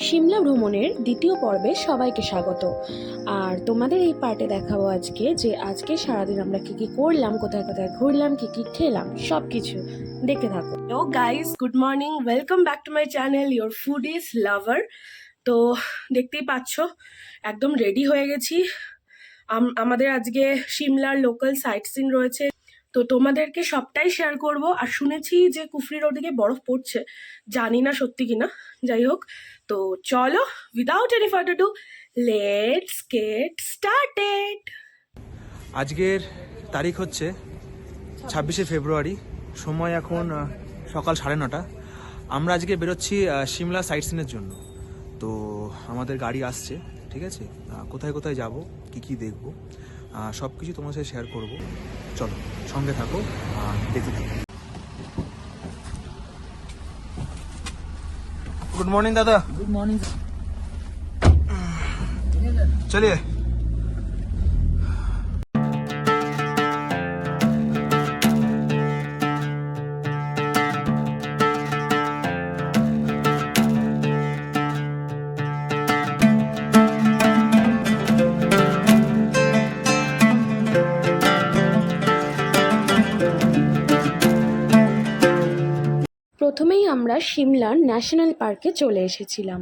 সিমলা ভ্রমণের দ্বিতীয় পর্বে সবাইকে স্বাগত। আর তোমাদের এই পার্টে দেখাবো আজকে সারাদিন আমরা কি কি করলাম, কোথায় কোথায় ঘুরলাম, কি কি খেলাম, সব কিছু দেখতে থাকো। Hello guys, good morning, welcome back to my channel your foodies lover. তো দেখতেই পাচ্ছ একদম রেডি হয়ে গেছি। আমাদের আজকে সিমলার লোকাল সাইট সিন রয়েছে, তো তোমাদেরকে সবটাই শেয়ার করব। আর শুনেছি যে কুফরির ওদিকে বরফ পড়ছে, জানি না সত্যি কিনা, যাই হোক। তো চলো, without any further do, let's get started. আজকের তারিখ হচ্ছে 26শে ফেব্রুয়ারি, সময় এখন সকাল 9:30। আমরা আজকে বেরোচ্ছি সিমলা সাইট সিনের জন্য। তো আমাদের গাড়ি আসছে, ঠিক আছে। কোথায় কোথায় যাব, কি কি দেখব, সব কিছু তোমার সাথে শেয়ার করব। চলো সঙ্গে থাকো, দেখতে থাকো। গুড মর্নিং দাদা। Good morning. চলিয়ে। প্রথমেই আমরা সিমলার ন্যাশনাল পার্কে চলে এসেছিলাম।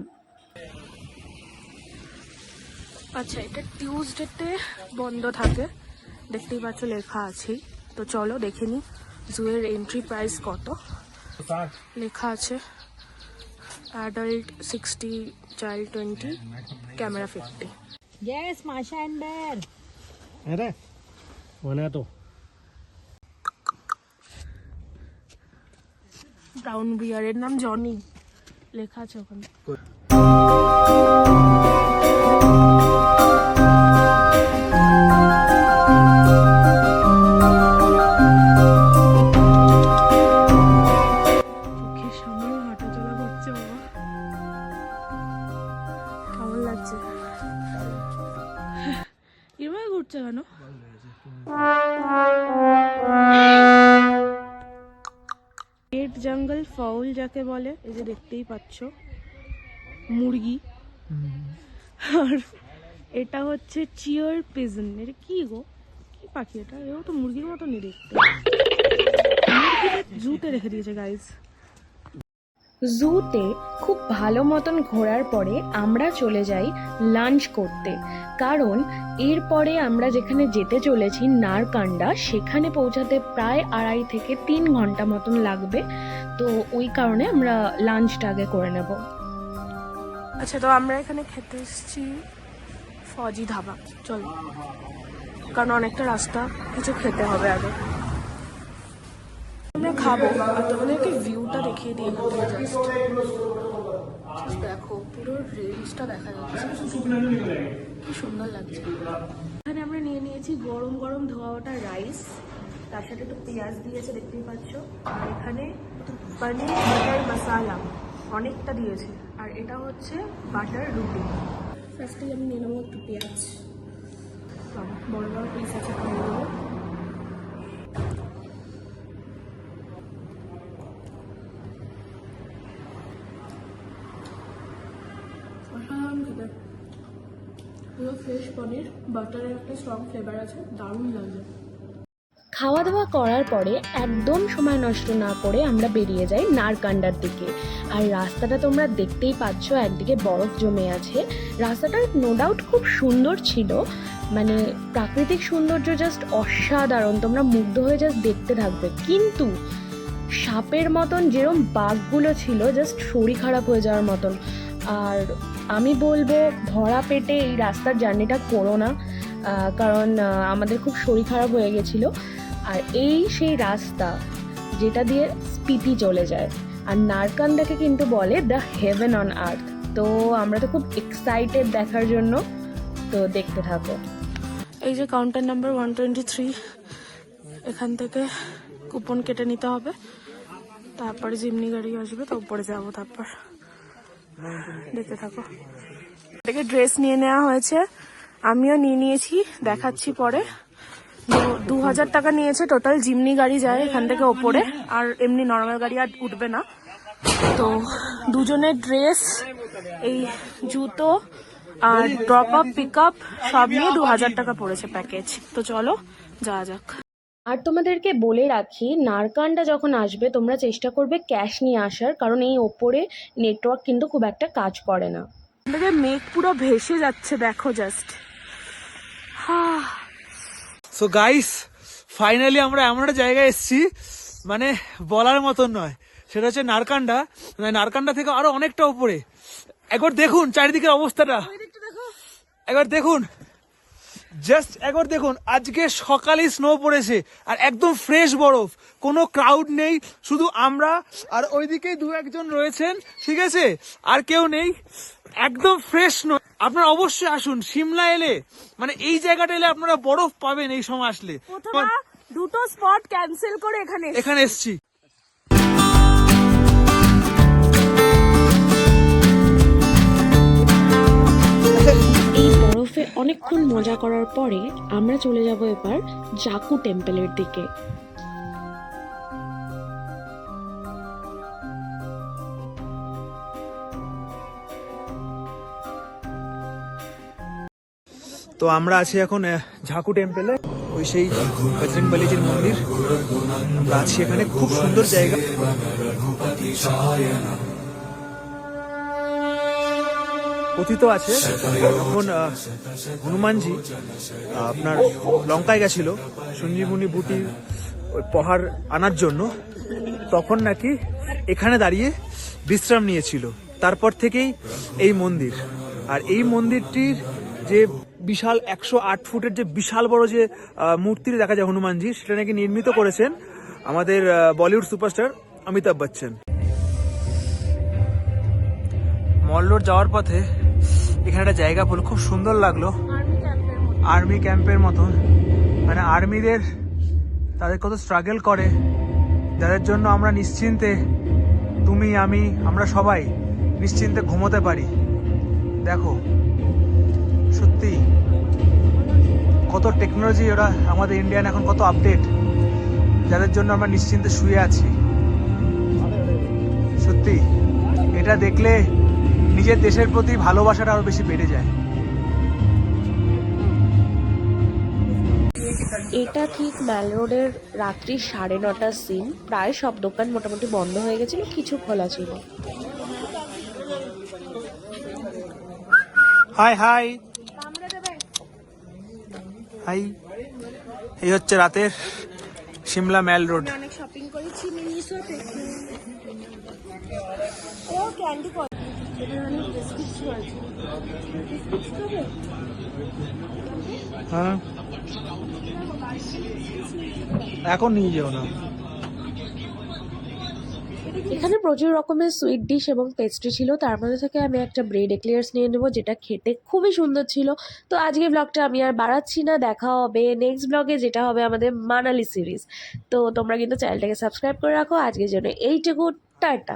আচ্ছা, এটা টিউসডেতে বন্ধ থাকে, দেখতেই পাচ্ছ লেখা আছে। তো চলো দেখে নি জুয়ের এন্ট্রি প্রাইস কত। লেখা আছে adult 60, child 20, camera 50। Yes, Masha and Bear. अरे बना तो ব্রাউন বিয়ারের নাম জনি, লেখা আছে ওখানে। চোখের সামনে হাঁটা চলা করছে বাবা, কেমন লাগছে? এভাবে ঘুরছে কেন? রেড জঙ্গল ফাউল যাকে বলে, এই যে দেখতেই পাচ্ছ মুরগি। আর এটা হচ্ছে চিয়ার পিজন। এটা কি গো, কি পাখি এটা? এও তো মুরগির মতনই দেখতে। জুতে রেখে দিয়েছে গাইস। জুতে খুব ভালো মতন ঘোরার পরে আমরা চলে যাই লাঞ্চ করতে, কারণ এরপরে আমরা যেখানে যেতে চলেছি নারকান্ডা, সেখানে পৌঁছাতে প্রায় 2.5 থেকে 3 ঘন্টা মতন লাগবে। তো ওই কারণে আমরা লাঞ্চটা আগে করে নেব। আচ্ছা, তো আমরা এখানে খেতে এসেছি ফজি ধাবা। চল, কারণ অনেকটা রাস্তা, কিছু খেতে হবে আগে। আমরা খাবো আর তোমাদেরকে ভিউটা দেখিয়ে দিই। দেখো পুরো রেঞ্জটা দেখা যাচ্ছে, কি সুন্দর লাগছে। এখানে আমরা নিয়ে নিয়েছি গরম গরম ধোয়া ওটা রাইস, তার সাথে একটু পেঁয়াজ দিয়েছে দেখতেই পাচ্ছ। আর এখানে পনির বাটার মশালা অনেকটা দিয়েছে, আর এটা হচ্ছে বাটার রুটি। ফার্স্টে আমি নিয়ে নেবো একটু পেঁয়াজ, বড় বড় পিস আছে, খাওয়া দেবো। পুরো ফ্রেশ পনির, বাটারের একটা স্ট্রং ফ্লেভার আছে, দারুণ লাগে। খাওয়া দাওয়া করার পরে একদম সময় নষ্ট না করে আমরা বেরিয়ে যাই নারকান্ডার দিকে। আর রাস্তাটা তোমরা দেখতেই পাচ্ছ, একদিকে বরফ জমে আছে। রাস্তাটা নো ডাউট খুব সুন্দর ছিল, মানে প্রাকৃতিক সৌন্দর্য জাস্ট অসাধারণ, তোমরা মুগ্ধ হয়ে জাস্ট দেখতে থাকবে। কিন্তু সাপের মতন যেরকম বাঘগুলো ছিল, জাস্ট শরীর খারাপ হয়ে যাওয়ার মতন। আর আমি বলবো ভরা পেটে এই রাস্তার জার্নিটা করো না, কারণ আমাদের খুব শরীর খারাপ হয়ে গেছিলো। আর এই সেই রাস্তা যেটা দিয়ে স্পিতি চলে যায়, আর নারকান্ডাকে কিন্তু বলে দ্য হেভেন অন আর্থ। তো আমরা তো খুব এক্সাইটেড দেখার জন্য, তো দেখতে থাকো। এই যে কাউন্টার নাম্বার 123, এখান থেকে কুপন কেটে নিতে হবে, তারপরে জিমনি গাড়ি আসবে, তো উপরে যাবো। তারপর দেখতে থাকো। এটাকে ড্রেস নিয়ে নেওয়া হয়েছে, আমিও নিয়ে নিয়েছি, দেখাচ্ছি পরে। 2000 টাকা নিয়েছে টোটাল। জিমনি গাড়ি যায় এখান থেকে ওপরে, আর এমনি নর্মাল গাড়ি আর উঠবে না। তো দুজনের ড্রেস এই জুতো আর ড্রপ আপ পিক আপ সব নিয়ে 2000 টাকা পড়েছে প্যাকেজ। তো চলো যাওয়া যাক। আর তোমাদেরকে বলে রাখি, নারকান্ডা যখন আসবে তোমরা চেষ্টা করবে ক্যাশ নিয়ে আসার, কারণ এই ওপরে নেটওয়ার্ক কিন্তু খুব একটা কাজ করে না। মেঘ পুরো ভেসে যাচ্ছে, দেখো জাস্ট। সো গাইস, ফাইনালি আমরা এমন একটা জায়গায় এসেছি মানে বলার মতন নয়। সেটা হচ্ছে নারকান্ডা। মানে নারকান্ডা থেকে আরো অনেকটা উপরে। একবার দেখুন চারিদিকের অবস্থাটা, একবার দেখুন, জাস্ট একবার দেখুন। আজকে সকালে স্নো পড়েছে আর একদম ফ্রেশ বরফ, কোনো ক্রাউড নেই, শুধু আমরা আর ওইদিকে 2-1 জন রয়েছেন, ঠিক আছে, আর কেউ নেই, একদম ফ্রেশ স্নো। আপনারা অবশ্যই আসুন সিমলা এলে, মানে এই জায়গাটা এলে আপনারা বরফ পাবেন এই সময় আসলে। দুটো স্পট ক্যান্সেল করে এখানে এসছি। এই বরফে অনেকক্ষণ মজা করার পরে আমরা চলে যাব এবার জাকু টেম্পলের দিকে। তো আমরা আছি এখন ঝাকু টেম্পলে, ওই সেই বজরংবলীজির মন্দির। আমরা আছি এখানে, খুব সুন্দর জায়গা। কথিত আছে যখন হনুমানজি আপনার লঙ্কায় গেছিল সঞ্জীবনী বুটি ওই পাহাড় আনার জন্য, তখন নাকি এখানে দাঁড়িয়ে বিশ্রাম নিয়েছিল। তারপর থেকেই এই মন্দির। আর এই মন্দিরটির যে বিশাল 108 ফুটের যে বিশাল বড় যে মূর্তি দেখা যায় হনুমানজি, সেটা নাকি নির্মিত করেছেন আমাদের বলিউড সুপারস্টার অমিতাভ বচ্চন। মল রোড যাওয়ার পথে এখানে একটা জায়গা বলে খুব সুন্দর লাগলো, আর্মি ক্যাম্পের মতন। মানে আর্মিদের, তাদের কত স্ট্রাগল করে, যাদের জন্য আমরা নিশ্চিন্তে, তুমি আমি আমরা সবাই নিশ্চিন্তে ঘুমোতে পারি। দেখো সত্যি কত টেকনোলজি, ওরা আমাদের ইন্ডিয়ান এখন কত আপডেট, যাদের জন্য আমরা নিশ্চিন্তে শুয়ে আছি। সত্যি এটা দেখলে নিজের দেশের প্রতি ভালোবাসাটা আরো বেশি বেড়ে যায়। এটা ঠিক ম্যাল রোডের রাত্রি 9:30টার সিন। প্রায় সব দোকান মোটামুটি বন্ধ হয়ে গেছিল, কিছু খোলা ছিল। হাই হাই হাই, এই হচ্ছে রাতের সিমলা ম্যাল রোড। অনেক শপিং করেছি মিনিসোতে। ও ক্যান্ডি কর, হ্যাঁ এখন নিয়ে যাও না। এখানে প্রচুর রকমের সুইট ডিশ এবং পেস্ট্রি ছিল, তার মধ্যে থেকে আমি একটা ব্রেড এক্লেয়ার্স নিয়ে নেবো, যেটা খেতে খুবই সুন্দর ছিল। তো আজকে ব্লগটা আমি আর বাড়াচ্ছি না, দেখা হবে নেক্সট ব্লগে, যেটা হবে আমাদের মানালি সিরিজ। তো তোমরা কিন্তু চ্যানেলটাকে সাবস্ক্রাইব করে রাখো। আজকের জন্য এইটুকু, টাটা।